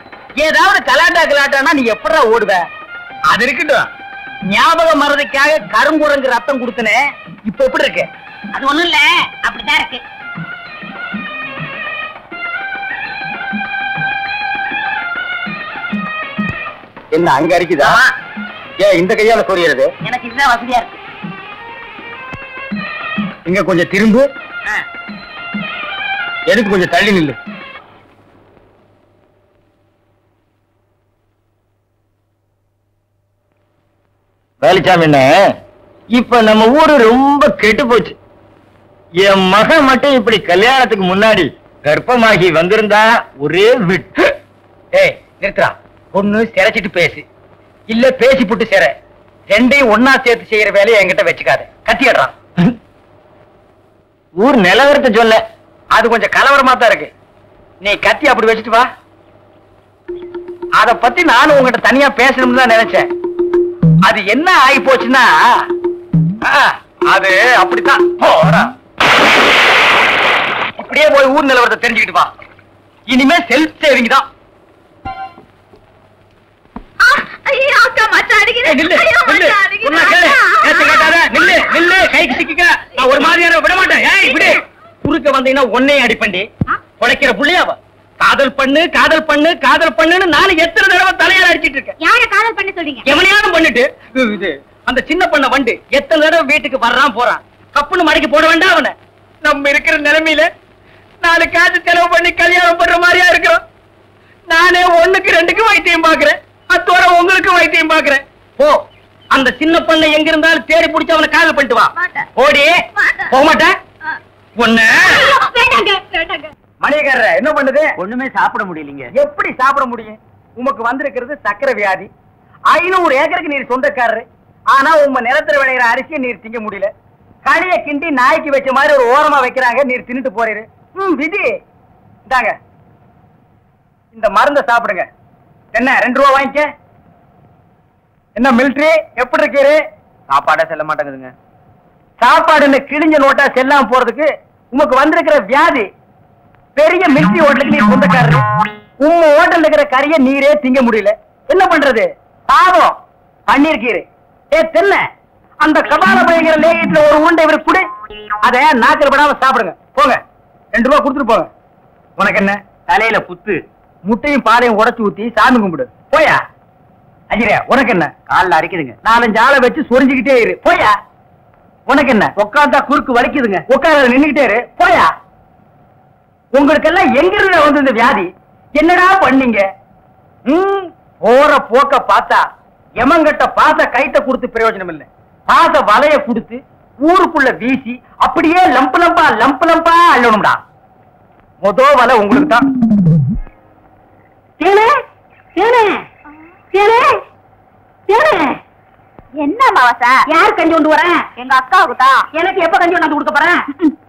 ஏதாவது கலாட்டானா நீ எப்படா ஓடுவ? அது இருக்கட்டும், ஞாபகம் மறதிக்காக கருங்குரங்கு ரத்தம் கொடுத்தனே, இப்ப எப்படி இருக்கு? அது ஒண்ணும் இல்ல, அப்படிதான் இருக்கு. என்ன அங்க அரிக்குதா? ஏன் இந்த கையால சொரியறது? எனக்கு இதுதான் வசதியா இருக்கு. இங்க கொஞ்சம் திரும்பு, எதுக்கு கொஞ்சம் தள்ளி நில்லு. வேலுச்சாமி என்ன, இப்ப நம்ம ஊரு ரொம்ப கெட்டு போச்சு. என் மகன் மட்டும் இப்படி கல்யாணத்துக்கு முன்னாடி கர்ப்பமாகி வந்திருந்தா ஒரே விட்டு. ஏய் நிறுத்துறா, பொண்ணு சிரைச்சிட்டு பேசு, இல்ல பேசி புட்டு சிற, ரெண்டையும் ஒன்னா சேர்த்து செய்யற வேலையை என்கிட்ட வச்சுக்காத. கத்திடுறான். ஊர் நிலவரத்தை சொல்ல, அது கொஞ்சம் கலவரமா தான் இருக்கு. நீ கத்தி அப்படி வச்சுட்டு வா. அத பத்தி நானும் உங்ககிட்ட தனியா பேசணும்னு தான் நினைச்சேன். அது என்ன ஆகி போச்சுன்னா, அது அப்படித்தான். இப்படியே போய் ஊர் நிலவரத்தை தெரிஞ்சுக்கிட்டு வா. இனிமே செல்ஃப் சேவிங் தான். ஒரு மாதிரியான விட மாட்டேன். குறுக்க வந்தீங்கன்னா ஒன்னையும் அடிப்பண்டி உழைக்கிற புள்ளியாவ. காதல் பண்ணு காதல் பண்ணு காதல் பண்ணுன்னு நானும் எத்தனை தடவை தலையால அடிச்சிட்டு இருக்கேன். யார காதல் பண்ண சொல்றீங்க? எவனையாவது பண்ணிட்டு இது அந்த சின்ன பண்ண வண்டு எத்தனை தடவை வீட்டுக்கு வர்றான் போறான். கப்புன்னு மடக்கி போட வேண்டாம் அவனை. நம்ம இருக்கிற நிலைமையில 4 காசு செலவு பண்ணி கல்யாணம் பண்ற மாதிரியா இருக்கிறோம். நானே 1க்கு 2க்கு வைத்தியம் பாக்குறேன். அத்தோட உங்களுக்கு வைத்தியம் பாக்குறேன். போ, அந்த சின்ன பண்ண எங்க இருந்தாலும் தேடி பிடிச்சு அவனை காதல் பண்ணிட்டு வா. ஓடி போக மாட்டேன். ஒண்ணு மணியக்காரர என்ன பண்ணுது? ஒண்ணுமே சாப்பிட முடியலீங்க. எப்படி சாப்பிட முடியும்? உமக்கு வந்திருக்கிறது சக்கரை வியாதி. 500 ஏக்கருக்கு நீர் சொந்தக்காரரு. ஆனா உங்க நிலத்துல விளையிற அரிசியை நீர் திங்க முடியல. களிய கிண்டி நாய்க்கு வச்ச மாதிரி ஒரு ஓரமா வைக்கிறாங்க, நீர் தின்னுட்டு போறீரு. விதி. இந்தாங்க இந்த மருந்த சாப்பிடுங்க. என்ன 2 ரூபா வாங்கிக்க. என்ன மிலிட்டரி எப்படி இருக்கீரு? சாப்பாடா செல்ல மாட்டேங்குதுங்க. சாப்பாடுன்னு கிழிஞ்ச நோட்டா செல்லாம போறதுக்கு உமக்கு வந்திருக்கிற வியாதி. பெரிய மிலிட்டரி ஹோட்டலுக்கு நீ சொந்தக்காரரு. உங்க ஹோட்டல் இருக்கிற கறிய நீரே திங்க முடியல. என்ன பண்றது? பாவம் பண்ணிருக்கீரு. தென்ன அந்த கபால பயங்கர லேகியத்துல ஒரு உருண்டை இவருக்கு கொடு. அத நாக்கில் படாம சாப்பிடுங்க. போங்க, 2 ரூபா கொடுத்துட்டு போங்க. உனக்கு என்ன தலையில புத்து? முட்டையும் பாலையும் உடைச்சு ஊத்தி சாமி கும்பிடு. போயா. அஜிரே உனக்கு என்ன? காலில் அரைக்குதுங்க. 4-5 ஆளை வச்சு சொரிஞ்சுக்கிட்டே இரு. போயா. உனக்கு என்ன? உட்காந்தா குறுக்கு வலிக்குதுங்க. உட்கார நின்னுகிட்டே இரு. போயா. உங்களுக்கெல்லாம் எங்க இருந்து வந்து இந்த வியாதி? என்னடா பண்ணீங்க? போற போக்க பார்த்தா எமங்கட்ட பாச கைத்த கொடுத்து பிரயோஜனம் இல்லை. பாச வலைய கொடுத்து ஊருக்குள்ள வீசி அப்படியே லம்பு லம்பா அள்ளணும்டா. மொத வலை உங்களுக்கு தான். என்ன மாவசா? யார் கஞ்சி கொண்டு வரேன்? எங்க அக்காவுக்கு தான். எனக்கு எப்ப கஞ்சி கொண்டாந்து கொடுக்க போறேன்?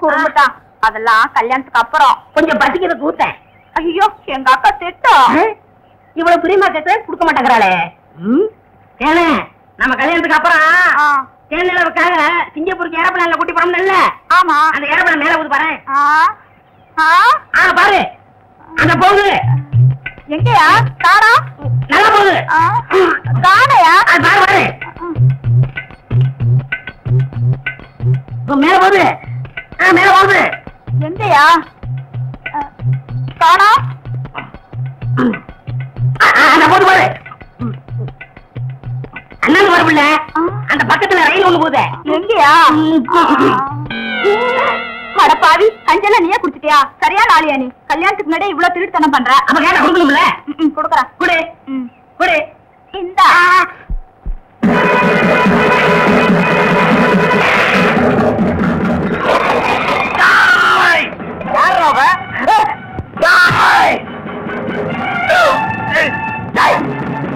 குறும்புட்டான். அதெல்லாம் கல்யாணத்துக்கு அப்புறம். கொஞ்சம் பசிக்கிறது ஊத்தேன். ஐயோ எங்க அக்கா திட்டம். இவ்வளவு பிரியமா கேட்டு கொடுக்க மாட்டேங்கிறாளே. கேளு, நம்ம கல்யாணத்துக்கு அப்புறம் தேனிலவுக்காக சிங்கப்பூருக்கு ஏரோப்ளேன்ல கூட்டி போறோம்ல. ஆமா, அந்த ஏரோப்ளேன் மேல ஊது பாரு. பாரு அங்க போகுது. எங்கயா? காணா. நல்லா போகுது. காணையா? பாரு பாரு. மேல போகுது. மேல போகுது. எங்கயா? காணா. போது பாரு. அண்ணன் வரவில்ல. அந்த பக்கத்துல ரயில் ஒண்ணு போகுது. எங்கயா? பாவி, கஞ்செல்லாம் நீயே குடிச்சிட்டியா? சரியான ஆளியா நீ? கல்யாணத்துக்கு முன்னாடி இவ்வளவு திருட்டுத்தனம் பண்ற. அப்ப கேட்ட கொடுக்கணும்ல? கொடுக்கறேன். குடு குடு. இந்தா.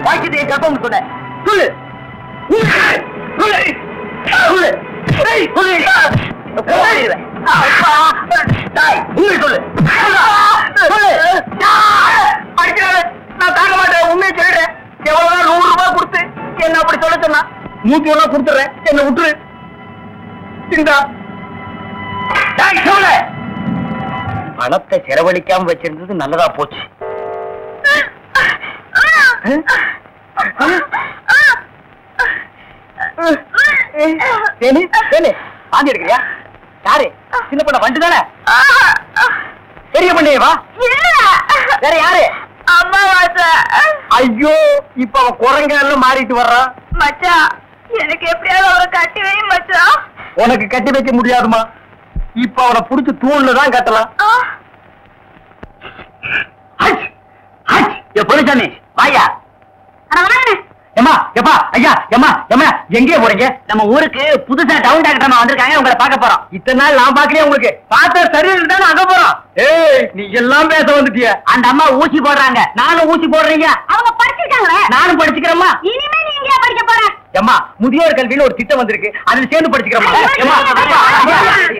வாய்க்கிட்டே கற்பம் சொன்ன சொல்லு. நான் தாங்க மாட்டேன். உண்மையை சொல்றேன். எவ்வளவு 100 ரூபாய் கொடுத்து என்ன அப்படி சொல்ல சொன்னா 101 கொடுத்துறேன். என்ன விட்டுரு. பணத்தை செலவழிக்காம வச்சிருந்தது நல்லதா போச்சு. வாங்கி எடுக்கிறியா? யாரு? சின்ன பொண்ண வண்டு தானே? பெரிய பொண்ணையவா? வேற யாரு? அம்மாவாசை. ஐயோ, இப்ப அவன் குரங்கால மாறிட்டு வர்றான். மச்சான், எனக்கு எப்படியாவது அவரை கட்டி வை மச்சான். உனக்கு கட்டி வைக்க முடியாதுமா. இப்ப அவனை புடிச்சு தூண்லதான் கட்டலாம். பொருச்சாமி வாயா. ஏமா எப்பா ஐயா ஏமா ஏமா எங்கே போறீங்க? நம்ம ஊருக்கு புதுசா டவுன் டாக்டர் அம்மா வந்திருக்காங்க, உங்களை பார்க்க போறோம். இத்தனை நாள் நான் பாக்கலையே, உங்களுக்கு பார்த்தா சரியில்லை தானே அங்க போறோம். ஏய், நீ எல்லாம் பேச வந்துட்டிய. அந்த அம்மா ஊசி போடுறாங்க, நானும் ஊசி போடுறீங்க. அவங்க படிச்சிருக்காங்களே, நானும் படிச்சுக்கிறேம்மா. இனிமே நீ எங்கேயா படிக்க போற? ஏமா முதியோர் கல்வின்னு ஒரு திட்டம் வந்திருக்கு, அதுல சேர்ந்து படிச்சுக்கிறோமா?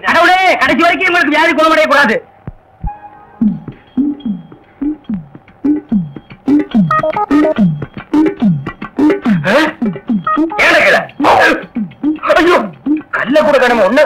கடவுளே, கடைசி வரைக்கும் உங்களுக்கு வியாதி குணமடைய கூடாது. ஐயோ, கல்ல கூட கடமை ஒண்ணு.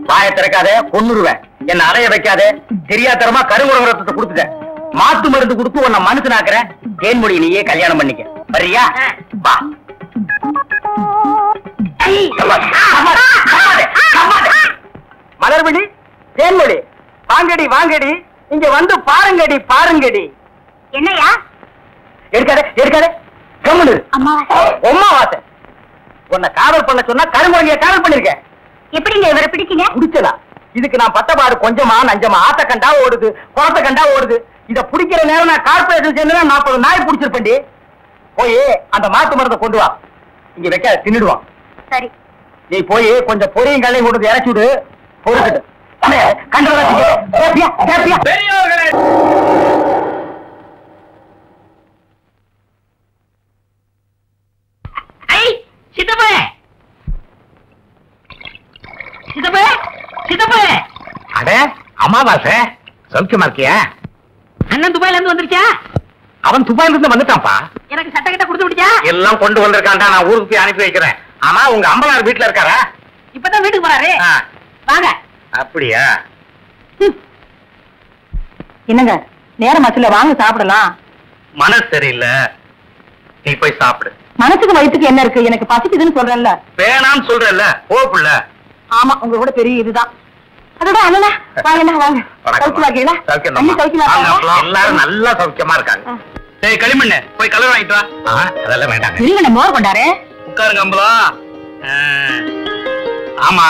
வாய திறக்காத, கொன்னுருவேன். என்ன அலைய வைக்காதே. தெரியாதரமா கருங்குரங்க ரத்தத்தை கொடுத்துட்டேன். மாத்து மருந்து கொடுத்து உன்னை மனுஷனாக்குறேன். தேன்மொழி நீயே கல்யாணம் பண்ணிக்க. வர்றியா? வா. மலர்விழி, தேன்மொழி, வாங்கடி வாங்கடி, இங்க வந்து பாருங்கடி பாருங்கடி. என்னையா? எடுக்காதே எடுக்காதே, கம்முனு. அம்மாவாசை. உன்னை காதல் பண்ண சொன்னா கருங்குரங்கிய காதல் பண்ணிருக்க. எப்படிங்க இவரை பிடிச்சீங்க? பிடிச்சதா? இதுக்கு நான் பத்தபாடு கொஞ்சமா நஞ்சமா ஆத்த கண்டா ஓடுது, குளத்த கண்டா ஓடுது. இத பிடிக்கிற நேரம் நான் கார்பரேஷன் சேர்ந்து 40 நாய் பிடிச்சிருப்பேன்டி. போய் அந்த மாட்டு மரத்தை கொண்டு வா, இங்க வைக்க தின்னுடுவான். சரி, நீ போய் கொஞ்சம் பொரியும் கல்லையும் கொண்டு இறச்சி விடு. பொறுத்துட்டு பெரியவர்களே, அமாவாசை சௌக்கியமா இருக்கியா? அண்ணன் துபாயில இருந்து வந்துருச்சா? அவன் துபாயில இருந்து வந்துட்டான்ப்பா. எனக்கு சட்ட கிட்ட கொடுத்து விடுச்சா? எல்லாம் கொண்டு வந்திருக்கான்டா, நான் ஊருக்கு போய் அனுப்பி வைக்கிறேன். ஆமா, உங்க அம்பலார் வீட்டுல இருக்காரா? இப்பதான் வீட்டுக்கு போறாரு. வாங்க. அப்படியா? என்னங்க நேரம் ஆச்சுல, வாங்க சாப்பிடலாம். மனசு சரியில்லை, நீ போய் சாப்பிடு. மனசுக்கு வயிற்றுக்கு என்ன இருக்கு? எனக்கு பசிக்குதுன்னு சொல்றேன்ல. வேணாம்னு சொல்றேன்ல, போப்புள்ள. ஆமா, உங்க கூட பெரிய இதுதான். அதோட அண்ணா வாங்க வாங்க. சௌக்கியமா இருக்கீங்களா? எல்லாரும் நல்லா சௌக்கியமா இருக்காங்க. சரி களிமண்ணு, போய் கலர் வாங்கிட்டு வா. அதெல்லாம் வேண்டாம், இருங்க, மோர் கொண்டாரு. உட்காருங்க அம்பலா. ஆமா,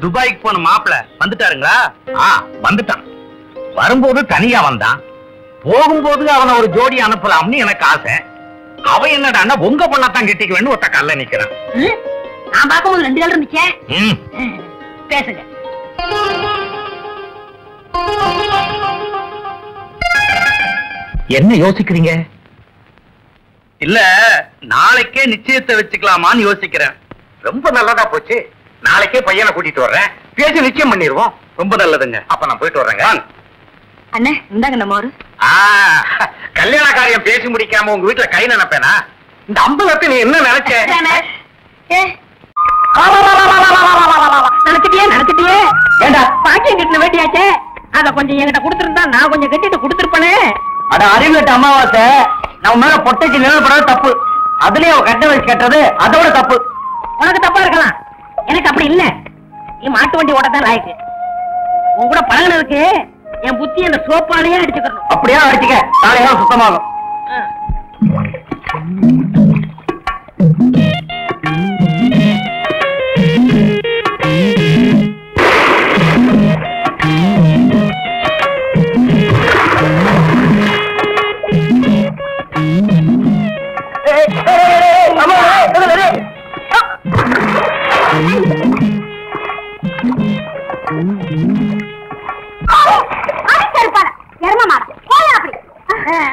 துபாய்க்கு போன மாப்பிள்ள வந்துட்டாருங்களா? வந்துட்டான். வரும்போது தனியா வந்தான், போகும்போது அவனை ஒரு ஜோடி அனுப்பலாம்னு எனக்கு ஆசை. அவன் என்னடா உங்க பொண்ணத்தான் கெட்டிக்குவேன்னு ஒத்த கல்ல நிக்கிறான். நான் பார்க்கும்போது 2 கால் இருந்துச்சேன். பேசுங்க. என்ன யோசிக்கிறீங்க? இல்ல, நாளைக்கே நிச்சயத்தை வச்சுக்கலாமான்னு யோசிக்கிறேன். ரொம்ப நல்லதா போச்சு. நாளைக்கே பையனை கூட்டிட்டு வர்றேன், பேசி நிச்சயம் பண்ணிடுவோம். ரொம்ப நல்லதுங்க. அப்ப நான் போயிட்டு வர்றேங்க. அண்ணே, இந்தாங்க நம்ம ஒரு கல்யாண காரியம் பேசி முடிக்காம உங்க வீட்டுல கை நினைப்பேனா? இந்த அம்பலத்தை நீ என்ன நினைச்ச? நினைச்சிட்டியே. ஏண்டா பாக்கியம் கட்டின வேட்டியாச்சே, அத கொஞ்சம் என்கிட்ட கொடுத்துருந்தா நான் கொஞ்சம் கட்டிட்டு கொடுத்துருப்பேனே. அட அறிவுட்ட அமாவாசை, நம்ம மேல பொட்டைக்கு நிழல்படாத தப்பு. அதுலயே அவ கட்ட வச்சு கட்டுறது அதோட தப்பு. உனக்கு தப்பா இருக்கலாம், எனக்கு அப்படி இல்ல. நீ மாட்டு வண்டி ஓட்டத்தான் லாய்க்கு. உன் கூட பழகினதுக்கு என் புத்தி அந்த சோப்பாலேயே அடிச்சுக்கணும். அப்படியே அடிச்சுக்க, நாளைக்கு சுத்தமாகும்.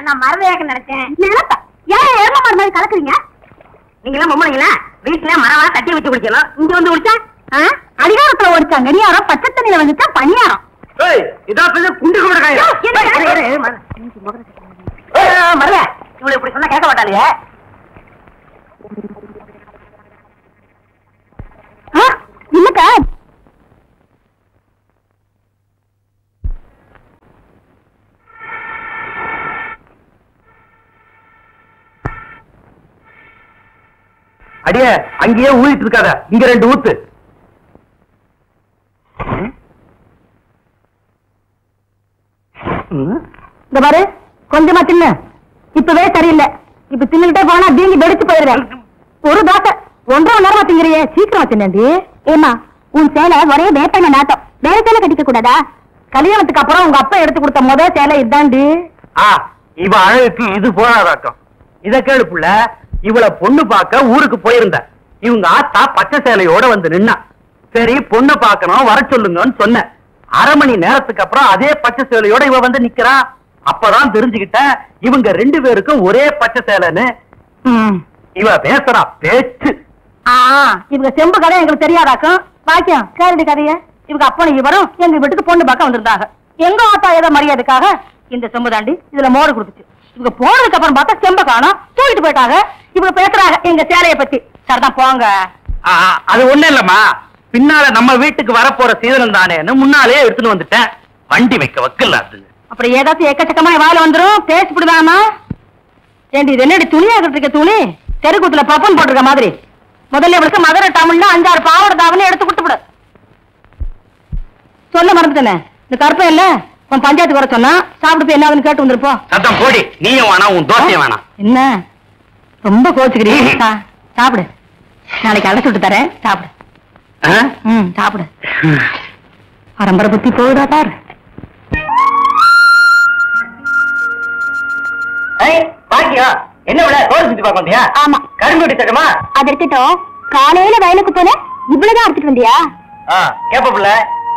நான் மறதையாக நினைச்சேன். ஏன் எரும மாடு மாதிரி கலக்குறீங்க? நீங்க எல்லாம் பொம்பளைங்களா வீட்டுல மரவா தட்டி வச்சு குடிக்கணும். இங்க வந்து குடிச்சா அதிகாரத்துல ஓடிச்சா கடியாரம், பச்சை தண்ணியில வந்துச்சா பணியாரம். குண்டு மரல இவ்வளவு இப்படி சொன்னா கேட்க மாட்டானுங்க. இல்லக்கா அடியே அங்கேயே ஊழிட்டு இருக்காத, இங்க 2 ஊத்து. இந்த பாரு கொஞ்சமா தின்னு, இப்பவே சரியில்லை. இப்ப தின்னுகிட்டே போனா தீங்கி வெடிச்சு போயிருவேன். ஒரு தோசை 1.5 மணி நேரமா திங்கிறியே, சீக்கிரமா தின்னண்டி. ஏமா உன் சேலை ஒரே வேப்பண்ண நாட்டம், வேற சேலை கட்டிக்க கூடாதா? கல்யாணத்துக்கு அப்புறம் உங்க அப்பா எடுத்து கொடுத்த முதல் சேலை இதாண்டி. இவ அழகுக்கு இது போராடாட்டம். இத கேளு புள்ள, இவள பொண்ணு பார்க்க ஊருக்கு போயிருந்த. இவங்க ஆத்தா பச்சை சேலையோட வந்து நின்னா. சரி பொண்ணு பார்க்கணும் வர சொல்லுங்கன்னு சொன்ன. 1/2 மணி நேரத்துக்கு அப்புறம் அதே பச்சை சேலையோட இவ வந்து நிக்கிறா. அப்பதான் தெரிஞ்சுக்கிட்டேன் இவங்க 2 பேருக்கும் ஒரே பச்சை சேலைன்னு. இவ பேசுறா பேச்சு. இவங்க செம்பு கதை எங்களுக்கு தெரியாதாக்கும். பாக்கியம் கேரடி கதைய. இவங்க அப்பனும் இவரும் எங்க வீட்டுக்கு பொண்ணு பார்க்க வந்திருந்தாங்க. எங்க ஆத்தா ஏதோ மரியாதைக்காக இந்த செம்பு தாண்டி இதுல மோடு கொடுத்துச்சு. இவங்க போனதுக்கு அப்புறம் பார்த்தா செம்ப காணோம், தூக்கிட்டு போயிட்டாங்க. இவங்க பேசுறாங்க எங்க சேலைய பத்தி. சரிதான் போங்க. அது ஒண்ணு இல்லம்மா, பின்னால நம்ம வீட்டுக்கு வரப்போற சீதனம் தானேன்னு முன்னாலே எடுத்துட்டு வந்துட்டேன். வண்டி வைக்க வக்கல. அப்புறம் ஏதாச்சும் எக்கச்சக்கமா வாயில வந்துரும், பேசிவிடுதாமா? ஏண்டி இது என்னடி துணியா இருக்க துணி? தெருக்கூத்துல பப்பன் போட்டிருக்க மாதிரி. முதல்ல இவளுக்கு மதுரை டவுன்ல 5-6 பாவட தாவணி எடுத்து கொடுத்துவிடு. சொல்ல மறந்துட்டேனே, இந்த கருப்பை இல்ல உன் பஞ்சாயத்துக்கு வர சொன்னா சாப்பிட்டு போய் என்ன கேட்டு வந்துருப்போம். சத்தம் போடி, நீயும் வேணாம் உன் தோசையும் வேணாம். என்ன ரொம்ப கோச்சுக்கிறீங்க? சாப்பிடு, நாளைக்கு அழைச்சு விட்டு தரேன், சாப்பிடு. சாப்பிடு. பரம்பரை புத்தி போகுதா பாரு. பாக்கியா என்ன விட தோல் சுத்தி பார்க்க வந்தியா? ஆமா. கரும்பு வெட்டி தரமா? அது இருக்கட்டும், காலையில வயலுக்கு போன இவ்வளவுதான் எடுத்துட்டு வந்தியா? கேப்ப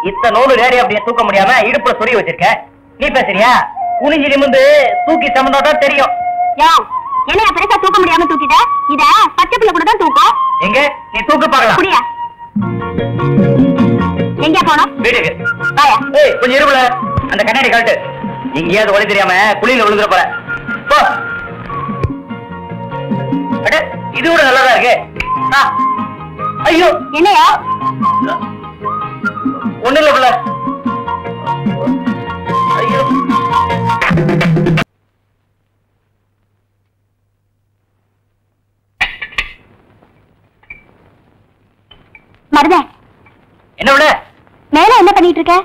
இத்த நூறு ரேடி அப்படியே தூக்க முடியாம இடுப்புல சொருகி வச்சிருக்க. நீ பேசுறியா? குனிஞ்சி நிமிந்து தூக்கி சமந்தோட்டா தெரியும். என்ன பெருசா தூக்க முடியாம தூக்கிட்ட? இத பச்சை பிள்ளை கூட தான் தூக்கும். எங்க நீ தூக்கு பார்க்கலாம். புரியா? எங்க போனோம்? வீட்டுக்கு. கொஞ்சம் இருபுல அந்த கண்ணாடி கழட்டு. எங்கேயாவது ஒளி தெரியாம குழியில விழுந்துற போற. இது கூட நல்லாதான் இருக்கு. ஐயோ என்னையா? ஒண்ணு இல்ல புள்ள. ஐயோ மருத என்ன விட மேல என்ன பண்ணிட்டு இருக்க?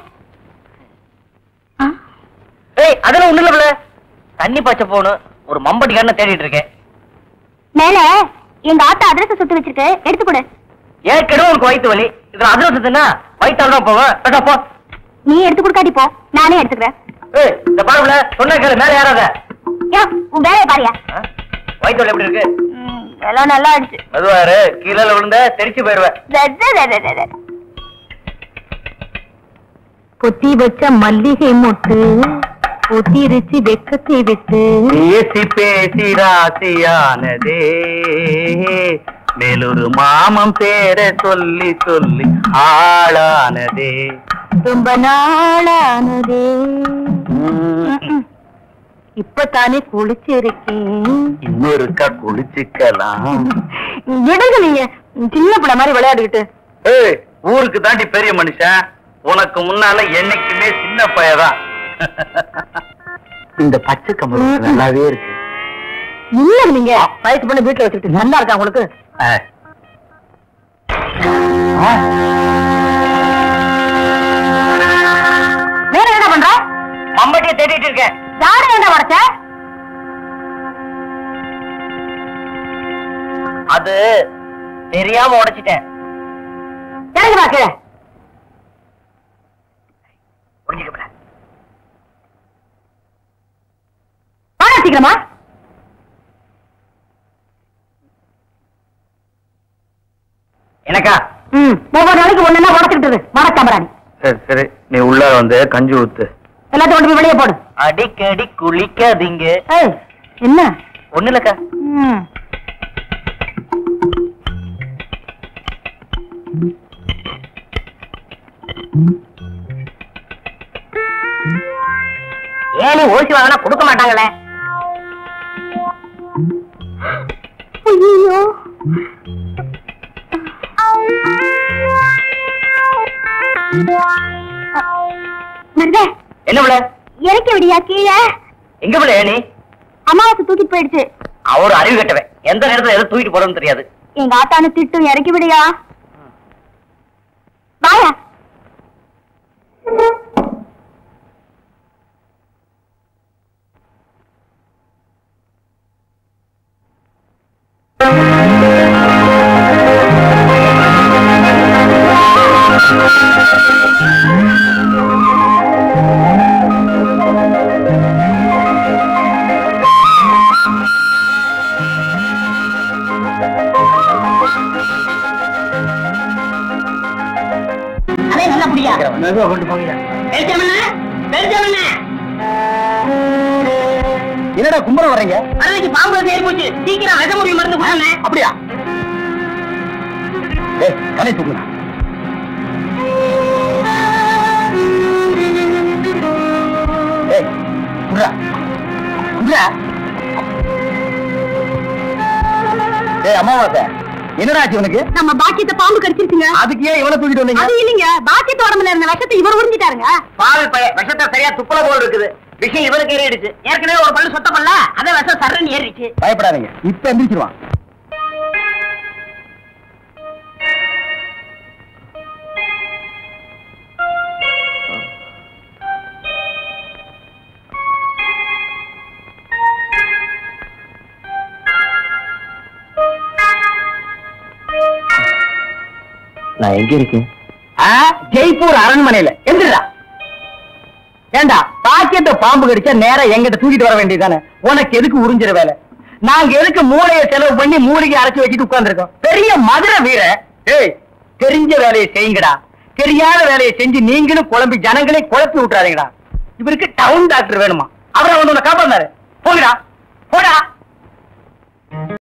அதெல்லாம் ஒண்ணு இல்ல புள்ள. தண்ணி பாய்ச்ச போகணும், ஒரு மம்பட்டி காரனை தேடிட்டு இருக்கேன். மேல எங்க ஆத்தா அதிரசம் சுட்டு வச்சிருக்கு, எடுத்து கொடு. ஏற்கனவே உனக்கு வயிற்று வலி, இதுல அதிரசத்துனா வயிற்றால் தான் போவேன். போ. நீ எடுத்து கொடுக்காட்டி போ, நானே எடுத்துக்கிறேன். இந்த பாருல சொன்ன கேளு, மேல ஏறாத. உன் வேலையை பாரியா? வயிற்று வலி எப்படி இருக்கு? எல்லாம் நல்லா ஆயிடுச்சு. அதுவாரு கீழே விழுந்த தெரிச்சு போயிருவேன். பொத்தி வச்ச மல்லிகை மொட்டு பொத்திருச்சு வெக்கத்தை விட்டு பேசி பேசி ராசியானதே, மேலொரு மாமம் பேரை சொல்லி சொல்லி ஆளானதே, ரொம்ப நாளானதே. இப்பதானே குளிச்சிருக்கேன், இன்னொருக்கா குளிச்சுக்கலாம். விடுங்க நீங்க சின்ன பிள்ளை மாதிரி விளையாடிக்கிட்டு. ஊருக்கு தாண்டி பெரிய மனுஷன், உனக்கு முன்னால என்னைக்குமே சின்ன பையதான். இந்த பச்சை கம்பளி நல்லாவே இருக்கு. இல்ல நீங்க வயசு பண்ணி வீட்டுல வச்சுட்டு நல்லா இருக்கா உங்களுக்கு? வேற என்ன பண்ற? மம்பட்டியை தேடிட்டு இருக்கேன். யாரு என்ன உடைச்ச? அது தெரியாம உடைச்சிட்டேன். இறங்குடா கீழே. சீக்கிரமா எனக்கா? ஒவ்வொரு நாளைக்கு ஒண்ணு உடச்சுக்கிட்டு வடக்காமராணி. சரி சரி, நீ உள்ள வந்து கஞ்சி ஊத்து. எல்லாத்தையும் கொண்டு போய் வெளியே போடு. அடிக்கடி குளிக்காதீங்க. என்ன? ஒண்ணு இல்லக்கா. தினமும் ஓசி வாங்கினா கொடுக்க மாட்டாங்களே. ஐயோ என்ன பிள்ளை? இறக்கி விடியா கீழே. எங்க பிள்ளை நீ? அம்மாவுக்கு தூக்கிட்டு போயிடுச்சு. அவரு அறிவு கட்டவன், எந்த நேரத்துல எதை தூக்கிட்டு போறதுன்னு தெரியாது. எங்க ஆத்தானு திட்டும், இறக்கி விடியா. வாயா. என்னடா கும்பரம் வர்றீங்க? பாம்பு ஏறி போச்சு, சீக்கிரம் விஷ முறிவு மருந்து போடுங்க. அப்படியா? கலை தூக்குங்க. அம்மாவாசை என்னடா ஆச்சு இவனுக்கு? நம்ம பாக்கியத்தை பாம்பு கடிச்சிருச்சுங்க. அதுக்கு ஏன் இவனை தூக்கிட்டு வந்தீங்க? அது இல்லைங்க, பாக்கியத்து உடம்புல இருந்த விஷத்தை இவர் உறிஞ்சிட்டாருங்க. பாவி பையன், விஷத்தை சரியா துப்பல போல் இருக்குது. விஷயம் இவனுக்கு ஏறிடுச்சு. ஏற்கனவே ஒரு பல்லு சொத்த பண்ணல, அத விஷம் சர்றன்னு ஏறிடுச்சு. பயப்படாதீங்க, இப்ப எந்திரிச்சிருவான். நான் எங்க இருக்கேன்? ஜெய்ப்பூர் அரண்மனையில. எந்திரா. ஏண்டா, பாக்கெட்ட பாம்பு கடிச்சா நேரா எங்கிட்ட தூக்கிட்டு வர வேண்டியதானே? உனக்கு எதுக்கு உறிஞ்சிற வேலை? நாங்க எதுக்கு மூளையை செலவு பண்ணி மூலிகை அரைச்சு வச்சுட்டு உட்கார்ந்துருக்கோம்? பெரிய மதுரை வீர. ஏய், தெரிஞ்ச வேலையை செய்யுங்கடா. தெரியாத வேலையை செஞ்சு நீங்களும் குழம்பி ஜனங்களே குழப்பி விட்டுறாதீங்கடா. இவருக்கு டவுன் டாக்டர் வேணுமா? அவரை வந்து உன்னை காப்பாந்தாரு. போங்கடா, போடா.